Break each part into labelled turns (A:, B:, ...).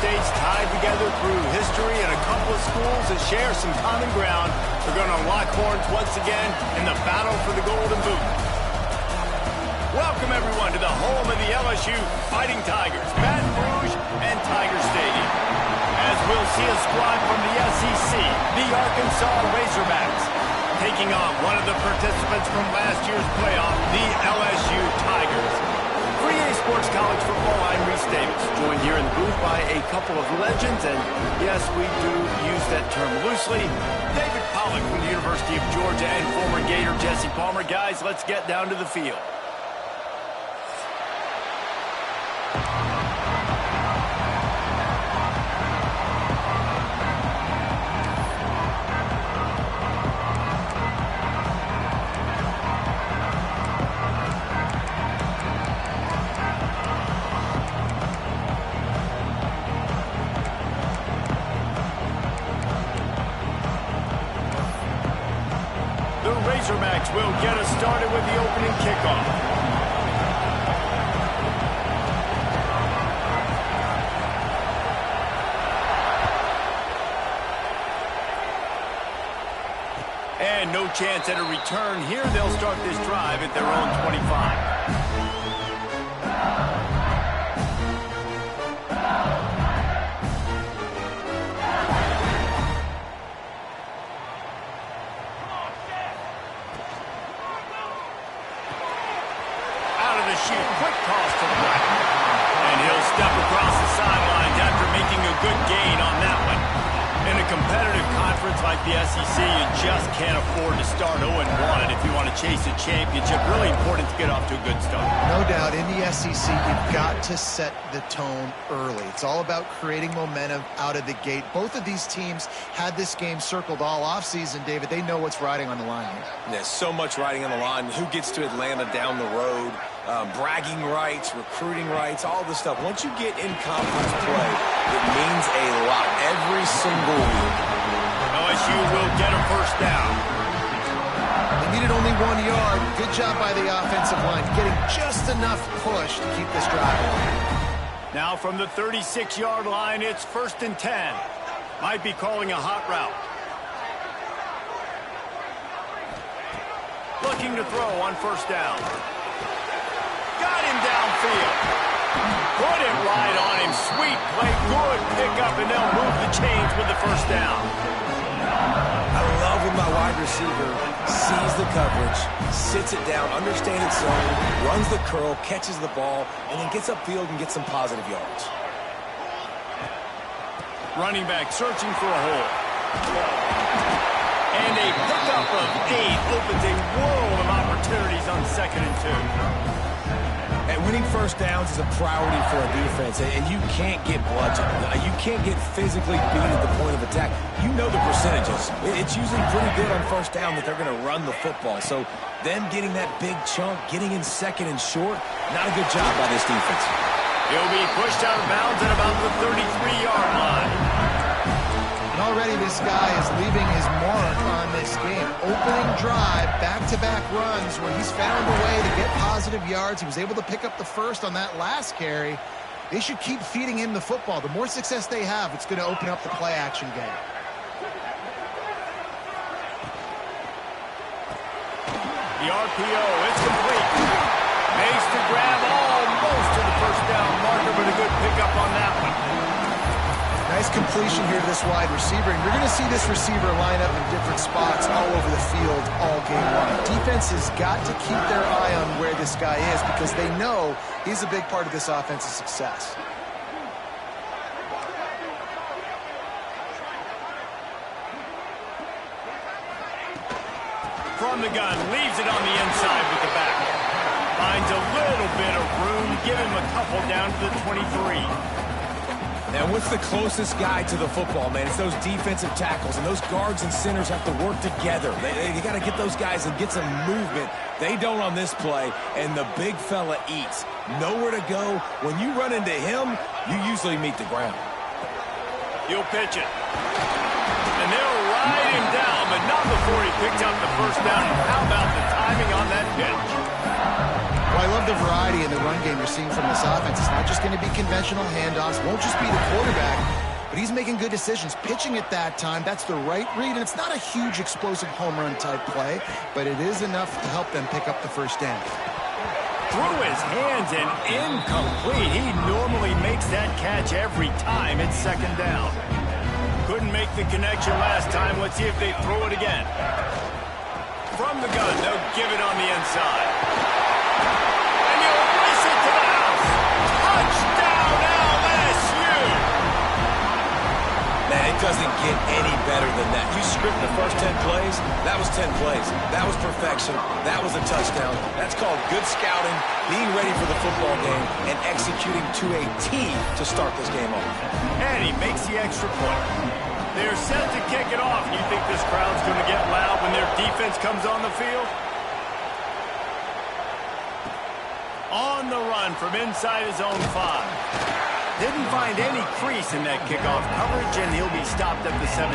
A: states tied together through history and a couple of schools that share some common ground. They're going to lock horns once again in the battle for the Golden Boot. Welcome, everyone, to the home of the LSU Fighting Tigers, Baton Rouge and Tiger Stadium. As we'll see a squad from the SEC, the Arkansas Razorbacks, taking on one of the participants from last year's playoff, the LSU Tigers. For EA Sports College Football, I'm Reese Davis, joined here in the booth by a couple of legends, and yes, we do use that term loosely. David Pollack from the University of Georgia and former Gator Jesse Palmer. Guys, let's get down to the field. Razorbacks will get us started with the opening kickoff. And no chance at a return here. They'll start this drive at their own 25. Quick toss to the right. And he'll step across the sidelines after making a good gain on that one. In a competitive conference like the SEC, you just can't afford to start 0-1 if you want to chase a championship. Really important to get off to a good start.
B: No doubt, in the SEC, you've got to set the tone early. It's all about creating momentum out of the gate. Both of these teams had this game circled all offseason, David. They know what's riding on the line here.
C: There's so much riding on the line. Who gets to Atlanta down the road? Bragging rights, recruiting rights, all this stuff. Once you get in conference play, it means a lot every single week.
A: LSU will get a first down.
B: They needed only 1 yard. Good job by the offensive line, getting just enough push to keep this drive alive.
A: Now from the 36-yard line, it's 1st and 10. Might be calling a hot route. Looking to throw on 1st down. Got him downfield. Put it right on him. Sweet play. Good pickup, and they'll move the chains with the 1st down.
C: I love when my wide receiver sees the coverage, sits it down, understands its zone, runs the curl, catches the ball, and then gets upfield and gets some positive yards.
A: Running back searching for a hole. And a pickup of 8 opens a world of opportunities on 2nd and 2.
C: And winning 1st downs is a priority for a defense, and you can't get bludgeoned. You can't get physically beat at the point of attack. You know the percentages. It's usually pretty good on 1st down that they're going to run the football. So them getting that big chunk, getting in 2nd and short, not a good job by this defense.
A: He'll be pushed out of bounds at about the 33-yard line.
B: And already this guy is leaving his mark on this game. Opening drive, back-to-back runs where he's found a way to get positive yards. He was able to pick up the 1st on that last carry. They should keep feeding him the football. The more success they have, it's going to open up the play-action game.
A: The RPO, it's complete. Makes the grab almost to the 1st down marker, but a good pickup on that one.
B: Nice completion here to this wide receiver. And you're going to see this receiver line up in different spots all over the field all game long. Defense has got to keep their eye on where this guy is because they know he's a big part of this offense's success.
A: From the gun, leaves it on the inside with the back. Finds a little bit of room, give him a couple down to the 23.
C: Now, what's the closest guy to the football, man? It's those defensive tackles, and those guards and centers have to work together. They got to get those guys and get some movement. They don't on this play, and the big fella eats. Nowhere to go. When you run into him, you usually meet the ground.
A: He'll pitch it. And they'll ride him down, but not before he picks up the 1st down. And how about the timing on that pitch?
B: Well, I love the variety in the run game you're seeing from this offense. It's not just going to be conventional handoffs. Won't just be the quarterback, but he's making good decisions. Pitching at that time, that's the right read, and it's not a huge explosive home run type play, but it is enough to help them pick up the first down.
A: Through his hands and incomplete. He normally makes that catch every time. It's second down. Couldn't make the connection last time. Let's see if they throw it again. From the gun, they'll give it on the inside. And he'll race it to the house. Touchdown, LSU!
C: Man, it doesn't get any better than that. You script the first 10 plays, that was 10 plays. That was perfection. That was a touchdown. That's called good scouting, being ready for the football game, and executing to a T to start this game off.
A: And he makes the extra point. They're set to kick it off. You think this crowd's going to get loud when their defense comes on the field? On the run from inside his own 5. Didn't find any crease in that kickoff coverage, and he'll be stopped at the 17.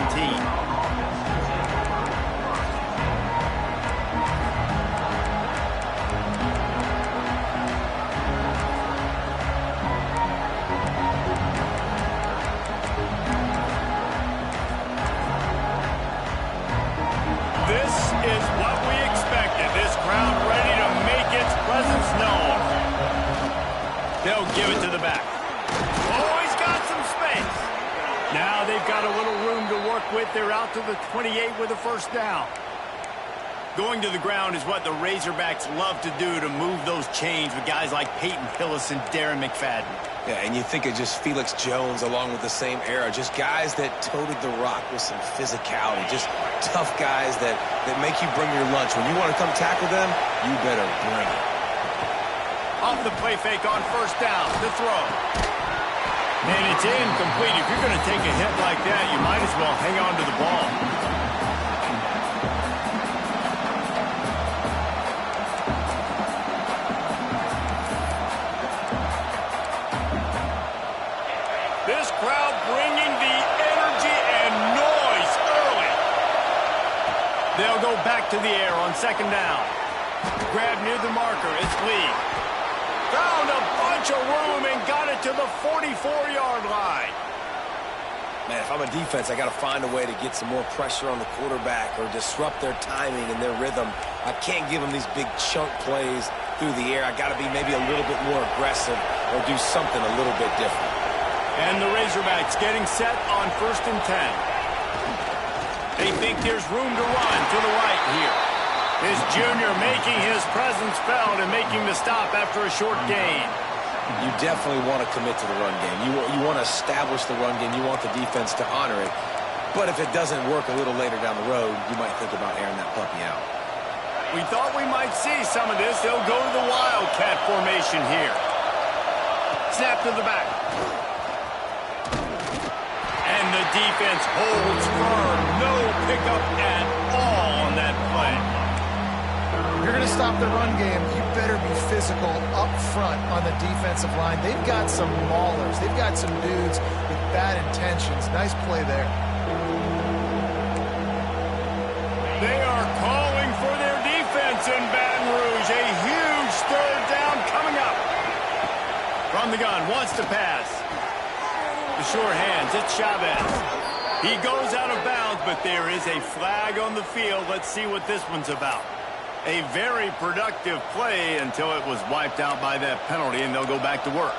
A: This is what we expected. This crowd ready to make its presence known. They'll give it to the back. Oh, he's got some space. Now they've got a little room to work with. They're out to the 28 with a first down. Going to the ground is what the Razorbacks love to do, to move those chains with guys like Peyton Hillis and Darren McFadden.
C: Yeah, and you think of just Felix Jones along with the same era. Just guys that toted the rock with some physicality. Just tough guys that make you bring your lunch. When you want to come tackle them, you better bring it.
A: Off the play fake on first down. The throw. And it's incomplete. If you're going to take a hit like that, you might as well hang on to the ball. This crowd bringing the energy and noise early. They'll go back to the air on second down. Grab near the marker. It's Lee. Found a bunch of room and got it to the 44-yard line.
C: Man, if I'm a defense, I got to find a way to get some more pressure on the quarterback or disrupt their timing and their rhythm. I can't give them these big chunk plays through the air. I got to be maybe a little bit more aggressive or do something a little bit different.
A: And the Razorbacks getting set on 1st and 10. They think there's room to run to the right here. This junior making his presence felt and making the stop after a short gain.
C: You definitely want to commit to the run game. You want to establish the run game. You want the defense to honor it. But if it doesn't work a little later down the road, you might think about airing that puppy out.
A: We thought we might see some of this. They'll go to the Wildcat formation here. Snap to the back. And the defense holds firm. No pickup at all on that play.
B: If you're going to stop the run game, you better be physical up front on the defensive line. They've got some maulers. They've got some dudes with bad intentions. Nice play there.
A: They are calling for their defense in Baton Rouge. A huge third down coming up. From the gun, wants to pass. The sure hands, it's Chavez. He goes out of bounds, but there is a flag on the field. Let's see what this one's about. A very productive play until it was wiped out by that penalty, and they'll go back to work.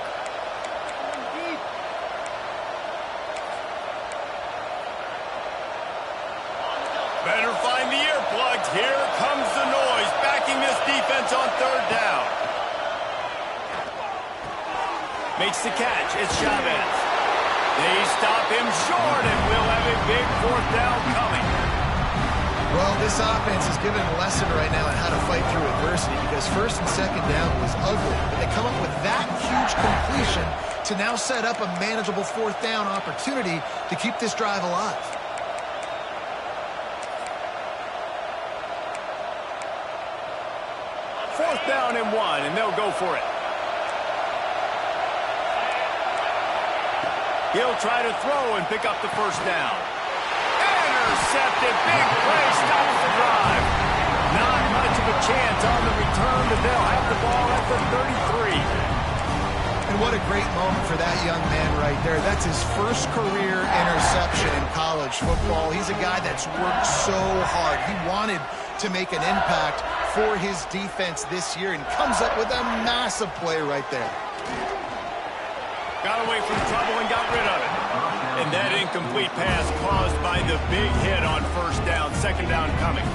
A: Better find the earplugs. Here comes the noise, backing this defense on third down. Makes the catch. It's Chavez. They stop him short, and we'll have a big fourth down coming.
B: Well, this offense is given a lesson right now on how to fight through adversity, because first and second down was ugly, but they come up with that huge completion to now set up a manageable fourth down opportunity to keep this drive alive.
A: Fourth down and 1, and they'll go for it. He'll try to throw and pick up the first down. Intercepted. Big play stops the drive. Not much a chance on the return, but they'll have the ball at the 33.
B: And what a great moment for that young man right there. That's his first career interception in college football. He's a guy that's worked so hard. He wanted to make an impact for his defense this year and comes up with a massive play right there.
A: Got away from trouble and got rid of it. And that incomplete pass caused by the big hit on first down, second down coming.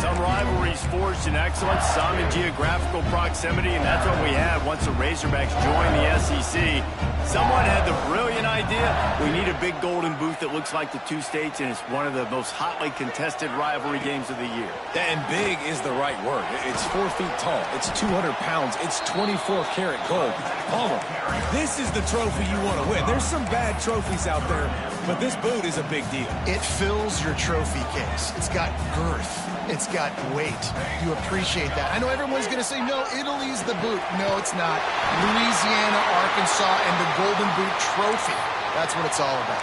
A: Some rivalries forged in excellence, some in geographical proximity, and that's what we have once the Razorbacks joined the SEC. Someone had the brilliant idea, we need a big golden boot that looks like the two states, and it's one of the most hotly contested rivalry games of the year.
C: And big is the right word. It's 4 feet tall. It's 200 pounds. It's 24-karat gold. Palmer, this is the trophy you want to win. There's some bad trophies out there, but this boot is a big deal.
B: It fills your trophy case. It's got girth. It's got weight. You appreciate that. I know everyone's going to say, no, Italy's the boot. No, it's not. Louisiana, Arkansas, and the Golden Boot Trophy. That's what it's all about.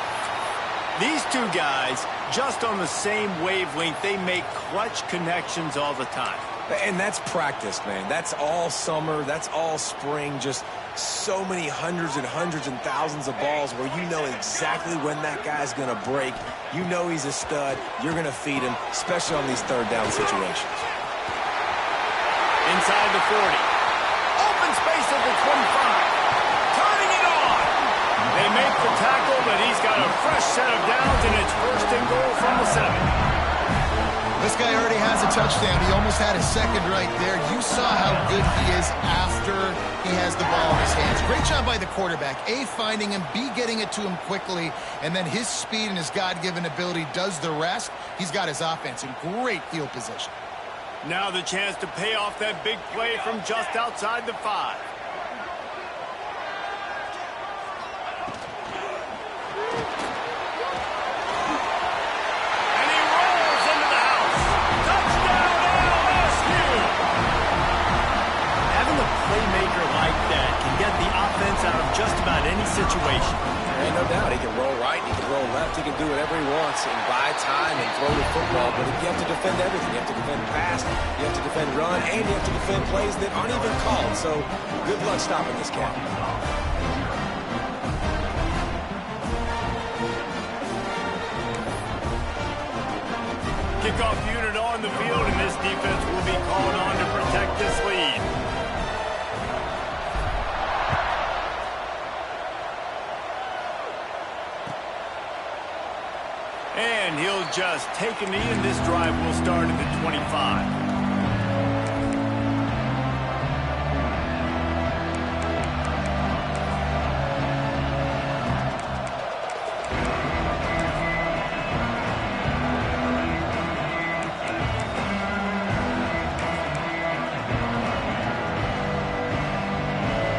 A: These two guys, just on the same wavelength, they make clutch connections all the time.
C: And that's practice, man. That's all summer. That's all spring. Just so many hundreds and thousands of balls where you know exactly when that guy's going to break. You know he's a stud. You're going to feed him, especially on these third down situations.
A: Inside the 40. Open space at the 25. Turning it on. They make the tackle, but he's got a fresh set of downs, and it's first and goal from the 7.
B: This guy already has a touchdown. He almost had a second right there. You saw how good he is after he has the ball in his hands. Great job by the quarterback. A, finding him, B, getting it to him quickly, and then his speed and his God-given ability does the rest. He's got his offense in great field position.
A: Now the chance to pay off that big play from just outside the 5. Playmaker like that can get the offense out of just about any situation.
C: There ain't no doubt. He can roll right, he can roll left, he can do whatever he wants and buy time and throw the football, but you have to defend everything. You have to defend pass, you have to defend run, and you have to defend plays that aren't even called. So good luck stopping this cat.
A: Kickoff unit on the field, and this defense will be called on to protect this lead. And he'll just take a knee, and this drive will start at the 25.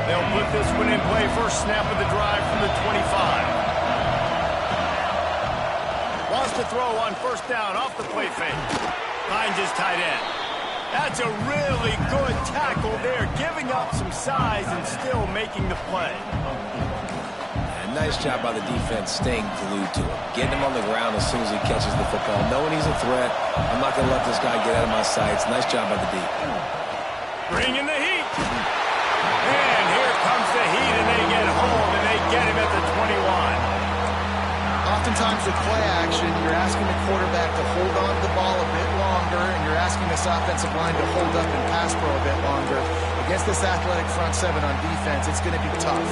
A: They'll put this one in play. First snap of the drive from the 25. Wants to throw on first down off the play fake. Finds his tight end. That's a really good tackle there, giving up some size and still making the play.
C: And nice job by the defense staying glued to him. Getting him on the ground as soon as he catches the football. Knowing he's a threat, I'm not going to let this guy get out of my sights. Nice job by the D.
A: Bringing the heat. And here comes the heat, and they get home, and they get him at the 21.
B: Oftentimes with play action, you're asking the quarterback to hold on to the ball a bit longer, and you're asking this offensive line to hold up and pass pro a bit longer. Against this athletic front seven on defense, it's going to be tough.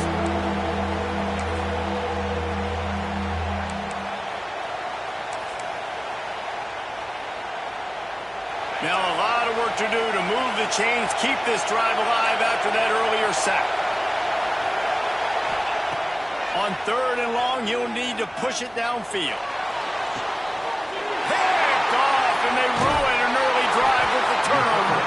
A: Now a lot of work to do to move the chains, keep this drive alive after that earlier sack. On third and long, you'll need to push it downfield. Picked off, and they ruin an early drive with the turnover.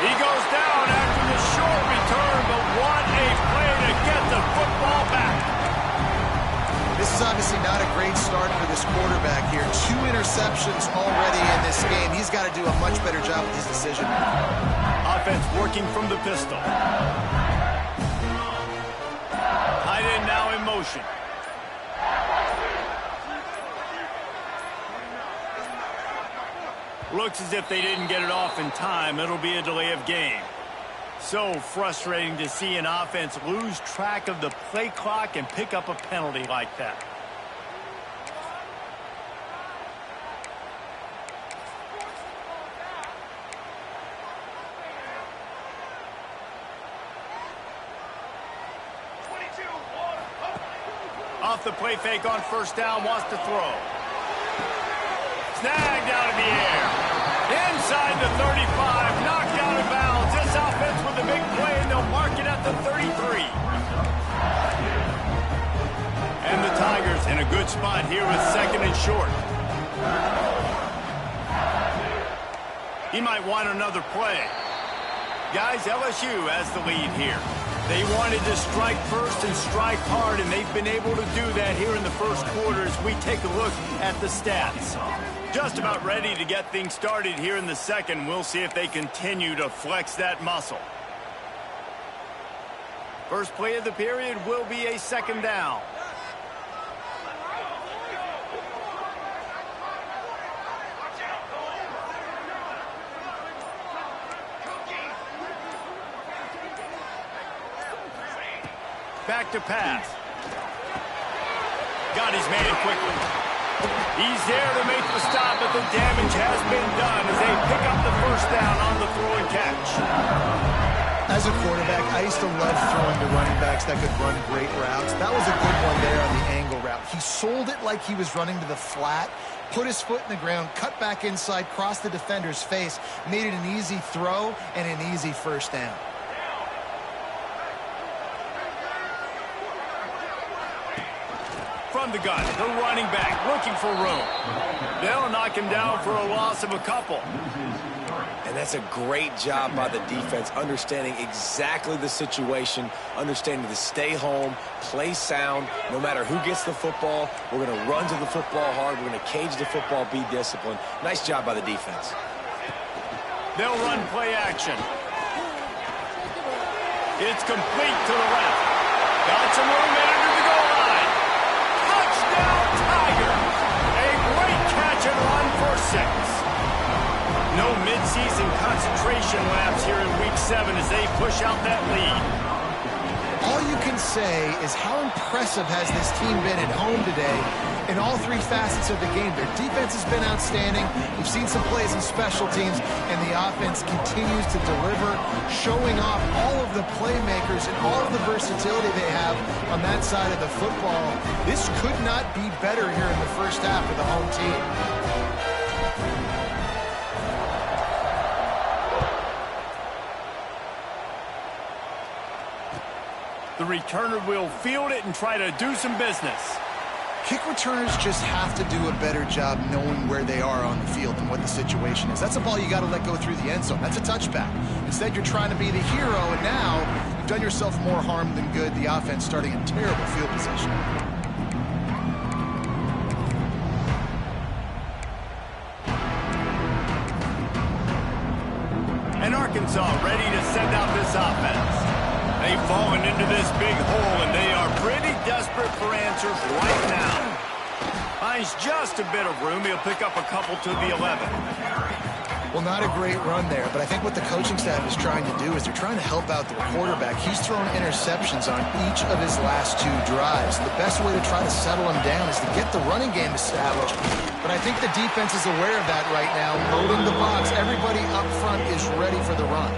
A: He goes down after the short return, but what a play to get the football back.
B: This is obviously not a great start for this quarterback here. 2 interceptions already in this game. He's got to do a much better job with his decision.
A: Offense working from the pistol. Tight end now in motion. Looks as if they didn't get it off in time. It'll be a delay of game. So frustrating to see an offense lose track of the play clock and pick up a penalty like that. Off the play fake on first down, wants to throw. Snagged out of the air. Inside the 35, knocked out of bounds. This offense with a big play, and they'll mark it at the 33. And the Tigers in a good spot here with second and short. He might want another play. Guys, LSU has the lead here. They wanted to strike first and strike hard, and they've been able to do that here in the first quarter as we take a look at the stats. Just about ready to get things started here in the second. We'll see if they continue to flex that muscle. First play of the period will be a second down. Back to pass. Got his man quickly. He's there to make the stop, but the damage has been done as they pick up the first down on the throw and catch.
B: As a quarterback, I used to love throwing to running backs that could run great routes. That was a good one there on the angle route. He sold it like he was running to the flat, put his foot in the ground, cut back inside, crossed the defender's face, made it an easy throw and an easy first down.
A: From the gun, the running back looking for room. They'll knock him down for a loss of a couple.
C: And that's a great job by the defense, understanding exactly the situation, understanding to stay home, play sound. No matter who gets the football, we're going to run to the football hard. We're going to cage the football, be disciplined. Nice job by the defense.
A: They'll run play action. It's complete to the left. Got some room under the goal line. Touchdown, Tigers. A great catch and run for 6. No midseason concentration laps here in Week 7 as they push out that lead.
B: All you can say is how impressive has this team been at home today in all 3 facets of the game. Their defense has been outstanding. We've seen some plays in special teams, and the offense continues to deliver, showing off all of the playmakers and all of the versatility they have on that side of the football. This could not be better here in the first half for the home team.
A: The returner will field it and try to do some business.
B: Kick returners just have to do a better job knowing where they are on the field and what the situation is. That's a ball you got to let go through the end zone. That's a touchback. Instead, you're trying to be the hero, and now you've done yourself more harm than good. The offense starting in terrible field position.
A: And Arkansas ready to send out this offense. They've fallen into this big hole, and they are pretty desperate for answers right now. Finds just a bit of room. He'll pick up a couple to the 11.
B: Well, not a great run there, but I think what the coaching staff is trying to do is they're trying to help out their quarterback. He's thrown interceptions on each of his last 2 drives. The best way to try to settle him down is to get the running game established. But I think the defense is aware of that right now, loading the box. Everybody up front is ready for the run.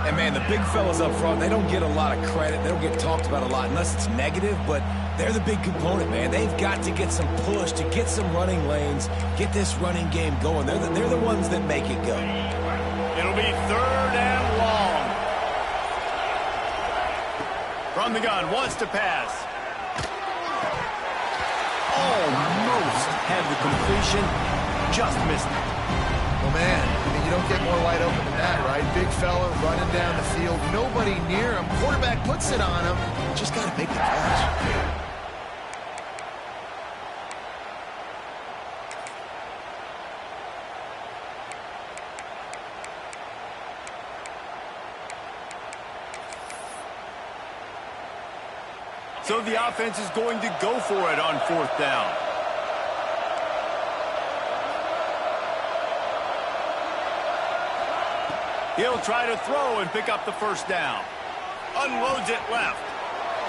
C: And, man, the big fellas up front, they don't get a lot of credit. They don't get talked about a lot unless it's negative, but they're the big component, man. They've got to get some push, to get some running lanes, get this running game going. They're the ones that make it go.
A: It'll be 3rd and long. From the gun, wants to pass. Almost had the completion, just missed it.
B: Well, man, I mean, you don't get more wide open than that, right? Big fella running down the field, nobody near him. Quarterback puts it on him. Just got to make the catch.
A: So the offense is going to go for it on 4th down. He'll try to throw and pick up the first down. Unloads it left.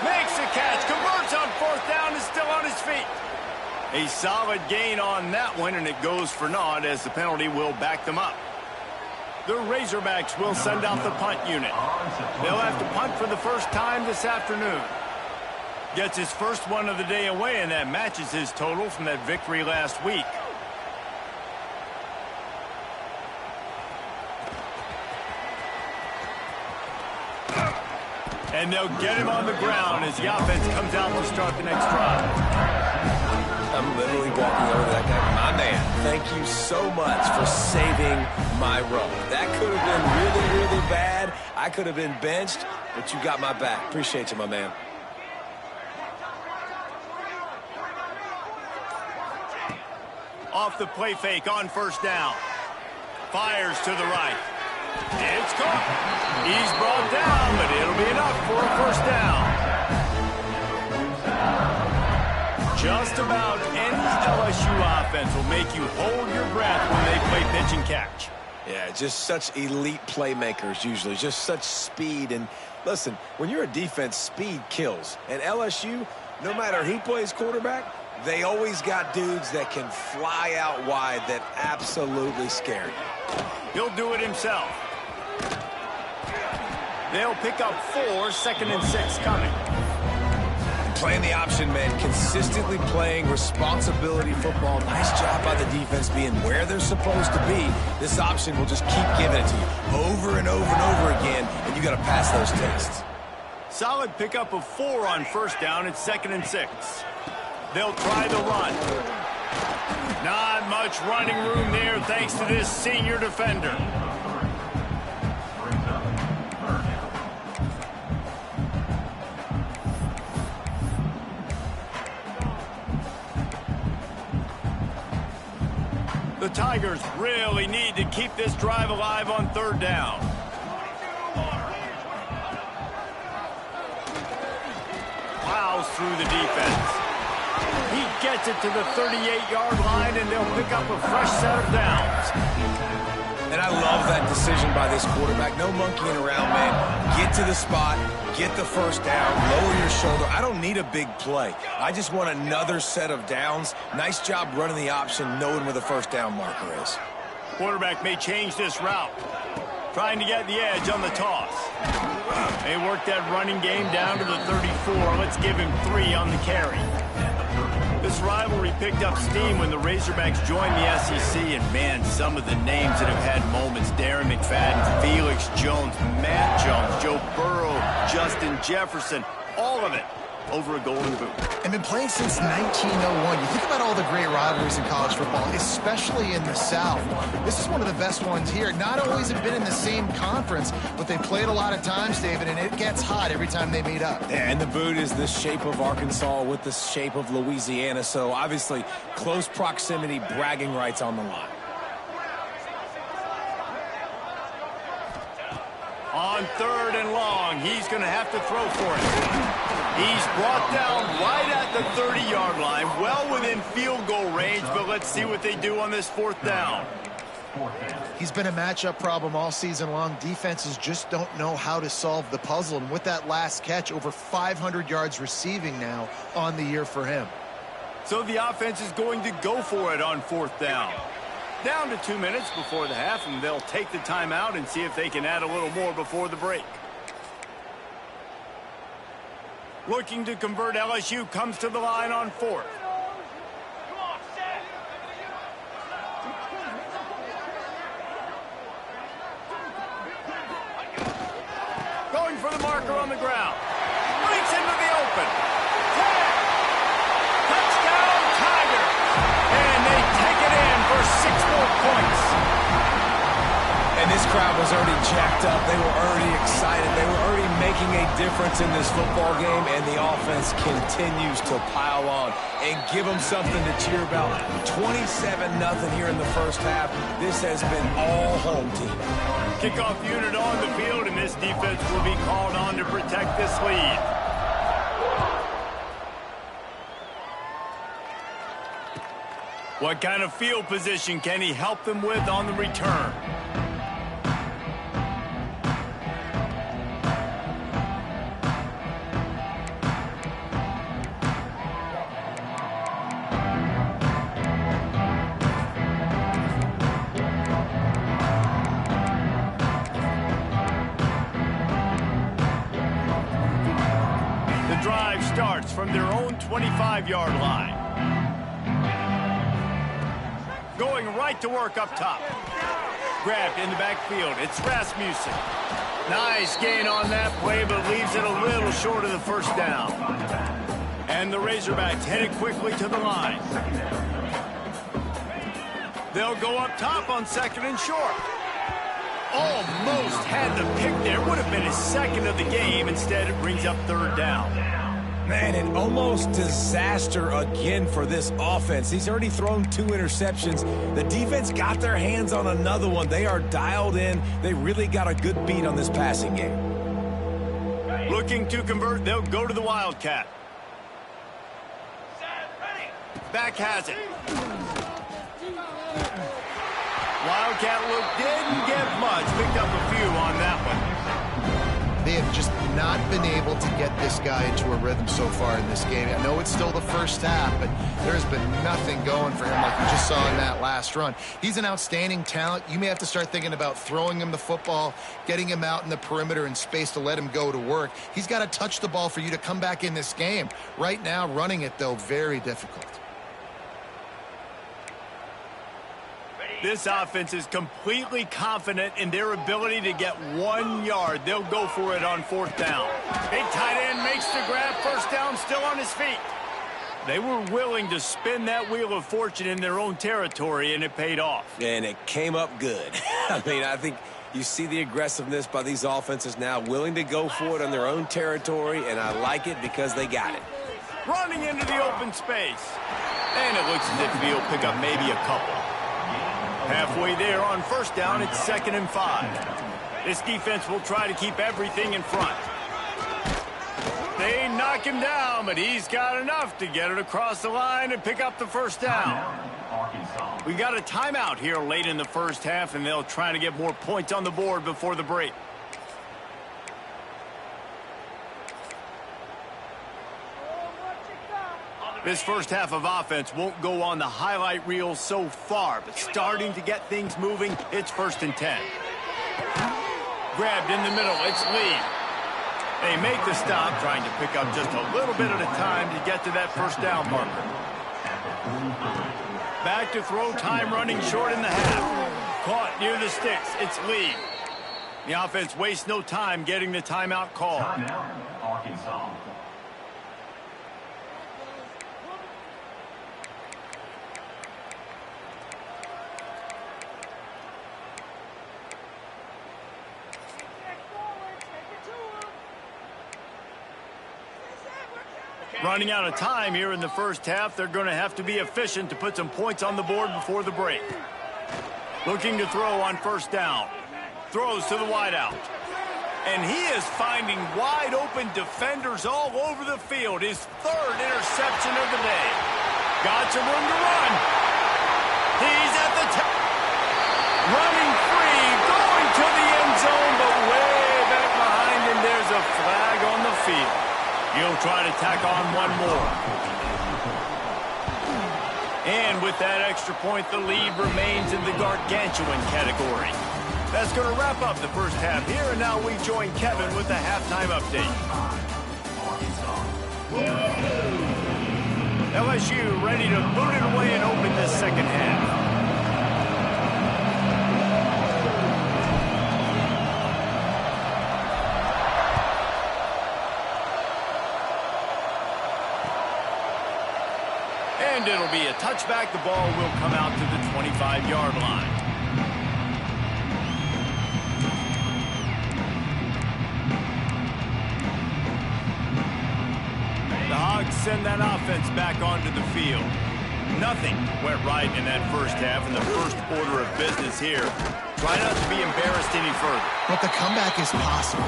A: Makes the catch. Converts on fourth down. Is still on his feet. A solid gain on that one, and it goes for naught as the penalty will back them up. The Razorbacks will send out the punt unit. They'll have to punt for the first time this afternoon. Gets his first one of the day away, and that matches his total from that victory last week. And they'll get him on the ground as the offense comes out to start the next drive.
C: I'm literally walking over to that guy. My man, thank you so much for saving my run. That could have been really, really bad. I could have been benched, but you got my back. Appreciate you, my man.
A: Off the play fake on first down. Fires to the right. It's caught. He's brought down, but it'll be enough for a first down. Just about any LSU offense will make you hold your breath when they play pitch and catch.
C: Yeah, just such elite playmakers usually, just such speed. And listen, when you're a defense, speed kills. And LSU, no matter who plays quarterback, they always got dudes that can fly out wide that absolutely scare you.
A: He'll do it himself. They'll pick up 4, 2nd and 6 coming.
C: Playing the option, man, consistently playing responsibility football. Nice job by the defense being where they're supposed to be. This option will just keep giving it to you over and over and over again, and you got to pass those tests.
A: Solid pickup of 4 on first down. It's 2nd and 6. They'll try the run. Not much running room there thanks to this senior defender. The Tigers really need to keep this drive alive on third down. Plows through the defense. He gets it to the 38-yard line, and they'll pick up a fresh set of downs.
C: And I love that decision by this quarterback. No monkeying around, man. Get to the spot, get the first down, lower your shoulder. I don't need a big play. I just want another set of downs. Nice job running the option, knowing where the first down marker is.
A: Quarterback may change this route. Trying to get the edge on the toss. They work that running game down to the 34. Let's give him 3 on the carry. This rivalry picked up steam when the Razorbacks joined the SEC, and man, some of the names that have had moments: Darren McFadden, Felix Jones, Matt Jones, Joe Burrow, Justin Jefferson, all of it over a golden boot.
B: And been playing since 1901. You think about all the great rivalries in college football, especially in the South. This is one of the best ones here. Not always have been in the same conference, but they played a lot of times, David, and it gets hot every time they meet up.
C: Yeah, and the boot is the shape of Arkansas with the shape of Louisiana, so obviously close proximity, bragging rights on the line.
A: On 3rd and long, he's going to have to throw for it. He's brought down right at the 30-yard line, well within field goal range, but let's see what they do on this 4th down.
B: He's been a matchup problem all season long. Defenses just don't know how to solve the puzzle, and with that last catch, over 500 yards receiving now on the year for him.
A: So the offense is going to go for it on 4th down. Down to 2 minutes before the half, and they'll take the timeout and see if they can add a little more before the break. Looking to convert, LSU comes to the line on 4th. Going for the marker on the ground. Breaks into the open. Tag. Touchdown, Tiger. And they take it in for 6 more points.
C: And this crowd was already jacked up. They were already excited. They were already making a difference in this football game, and the offense continues to pile on and give them something to cheer about. 27-0 here in the first half. This has been all home team.
A: Kickoff unit on the field, and this defense will be called on to protect this lead. What kind of field position can he help them with on the return? 25-yard line. Going right to work up top. Grabbed in the backfield. It's Rasmussen. Nice gain on that play, but leaves it a little short of the first down. And the Razorbacks headed quickly to the line. They'll go up top on 2nd and short. Almost had the pick there. Would have been his second of the game. Instead, it brings up 3rd down.
C: Man, an almost disaster again for this offense. He's already thrown 2 interceptions. The defense got their hands on another one. They are dialed in. They really got a good beat on this passing game.
A: Looking to convert, they'll go to the Wildcat. Back has it. Wildcat look didn't get much. Picked up a few on that one.
B: They have just not been able to get this guy into a rhythm so far in this game. I know it's still the first half, but there's been nothing going for him like we just saw in that last run. He's an outstanding talent. You may have to start thinking about throwing him the football, getting him out in the perimeter in space to let him go to work. He's got to touch the ball for you to come back in this game. Right now, running it, though, very difficult.
A: This offense is completely confident in their ability to get 1 yard. They'll go for it on 4th down. Big tight end makes the grab. 1st down, still on his feet. They were willing to spin that wheel of fortune in their own territory, and it paid off.
C: And it came up good. I mean, I think you see the aggressiveness by these offenses now, willing to go for it on their own territory, and I like it because they got it.
A: Running into the open space. And it looks as if he'll pick up maybe a couple. Halfway there on 1st down, it's 2nd and 5. This defense will try to keep everything in front. They knock him down, but he's got enough to get it across the line and pick up the 1st down. We got a timeout here late in the first half, and they'll try to get more points on the board before the break. This first half of offense won't go on the highlight reel so far, but starting to get things moving, it's 1st and 10. Grabbed in the middle, it's Lee. They make the stop, trying to pick up just a little bit at a time to get to that 1st down marker. Back to throw, time running short in the half. Caught near the sticks, it's Lee. The offense wastes no time getting the timeout call. Running out of time here in the first half. They're going to have to be efficient to put some points on the board before the break. Looking to throw on 1st down. Throws to the wideout. And he is finding wide open defenders all over the field. His 3rd interception of the day. Got some room to run. He's at the top. Running free. Going to the end zone, but way back behind him. There's a flag on the field. He'll try to tack on one more. And with that extra point, the lead remains in the gargantuan category. That's going to wrap up the first half here, and now we join Kevin with the halftime update. LSU ready to boot it away and open this second half. And it'll be a touchback. The ball will come out to the 25-yard line. The Hogs send that offense back onto the field. Nothing went right in that first half, and the first order of business here. Try not to be embarrassed any further.
B: But the comeback is possible.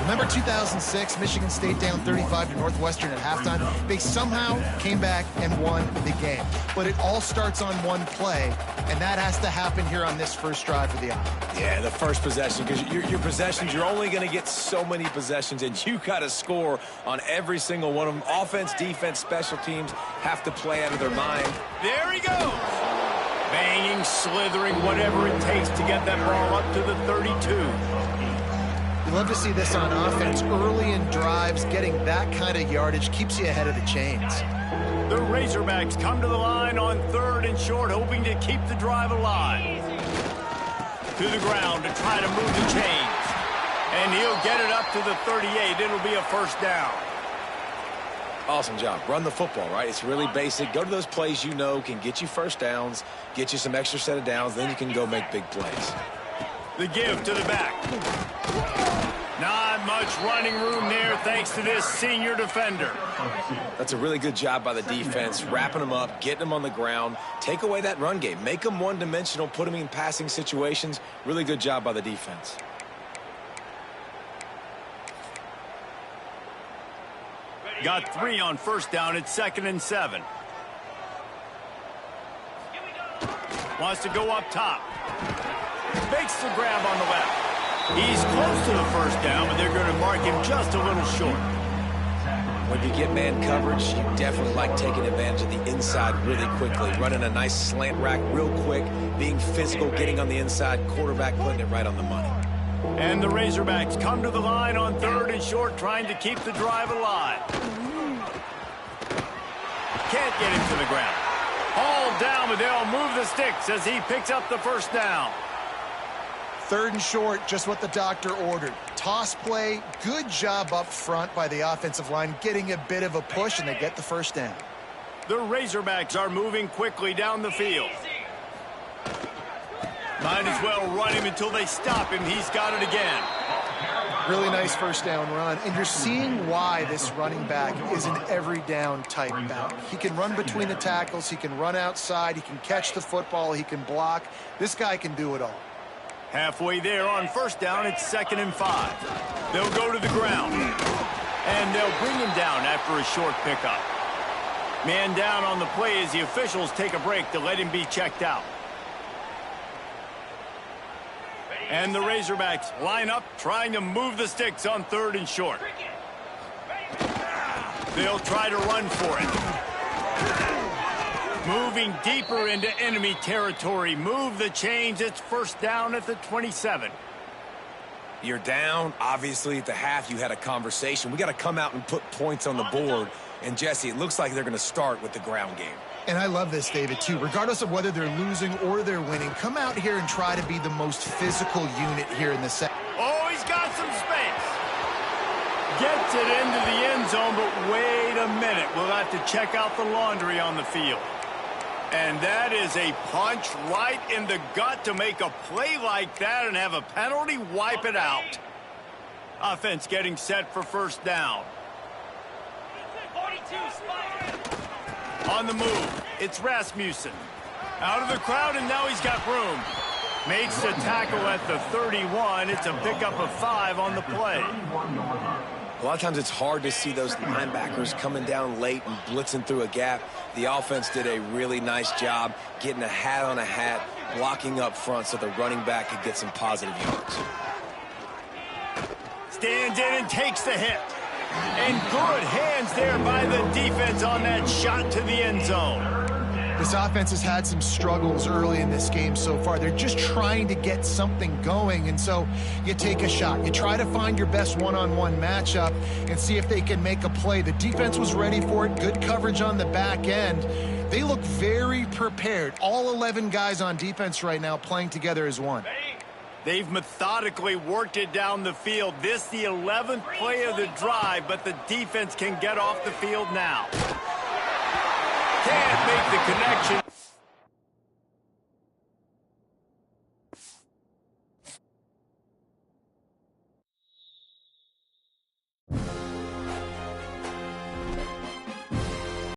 B: Remember 2006, Michigan State down 35 to Northwestern at halftime? They somehow came back and won the game. But it all starts on one play, and that has to happen here on this first drive of the offense.
C: Yeah, the first possession, because your possessions, you're only going to get so many possessions, and you got to score on every single one of them. Offense, defense, special teams have to play out of their mind.
A: There he goes. Banging, slithering, whatever it takes to get that ball up to the 32.
B: You love to see this on offense. Early in drives, getting that kind of yardage keeps you ahead of the chains.
A: The Razorbacks come to the line on 3rd and short, hoping to keep the drive alive. To the ground to try to move the chains. And he'll get it up to the 38. It'll be a first down.
C: Awesome job. Run the football, right? It's really basic. Go to those plays you know can get you first downs, get you some extra set of downs, then you can go make big plays.
A: The give to the back. Not much running room there thanks to this senior defender.
C: That's a really good job by the defense, wrapping them up, getting them on the ground. Take away that run game. Make them one-dimensional, put them in passing situations. Really good job by the defense.
A: Got 3 on first down. It's 2nd and 7. Wants to go up top. Makes the grab on the left. He's close to the first down, but they're going to mark him just a little short.
C: When you get man coverage, you definitely like taking advantage of the inside really quickly. Running a nice slant rack real quick, being physical, getting on the inside, quarterback putting it right on the money.
A: And the Razorbacks come to the line on 3rd and short, trying to keep the drive alive. Can't get him to the ground. Hauled down, but they'll move the sticks as he picks up the first down.
B: 3rd and short, just what the doctor ordered. Toss play, good job up front by the offensive line, getting a bit of a push, and they get the first down.
A: The Razorbacks are moving quickly down the field. Might as well run him until they stop him. He's got it again.
B: Really nice first down run, and you're seeing why this running back is an every down type back. He can run between the tackles, he can run outside, he can catch the football, he can block. This guy can do it all.
A: Halfway there on first down, it's 2nd and 5. They'll go to the ground, and they'll bring him down after a short pickup. Man down on the play as the officials take a break to let him be checked out. And the Razorbacks line up, trying to move the sticks on 3rd and short. They'll try to run for it. Moving deeper into enemy territory. Move the chains. It's first down at the 27.
C: You're down. Obviously, at the half, you had a conversation. We got to come out and put points on the board. And, Jesse, it looks like they're going to start with the ground game.
B: And I love this, David, too. Regardless of whether they're losing or they're winning, come out here and try to be the most physical unit here in the second.
A: Oh, he's got some space. Gets it into the end zone, but wait a minute. We'll have to check out the laundry on the field. And that is a punch right in the gut to make a play like that and have a penalty wipe it out. Offense getting set for first down. 42, on the move, it's Rasmussen. Out of the crowd, and now he's got room. Makes the tackle at the 31. It's a pickup of 5 on the play.
C: A lot of times it's hard to see those linebackers coming down late and blitzing through a gap. The offense did a really nice job getting a hat on a hat, blocking up front so the running back could get some positive yards.
A: Stands in and takes the hit. And good hands there by the defense on that shot to the end zone.
B: This offense has had some struggles early in this game so far. They're just trying to get something going, and so you take a shot. You try to find your best one-on-one matchup and see if they can make a play. The defense was ready for it. Good coverage on the back end. They look very prepared. All 11 guys on defense right now playing together as one.
A: They've methodically worked it down the field. This the 11th play of the drive, but the defense can get off the field now. Can't make the connection.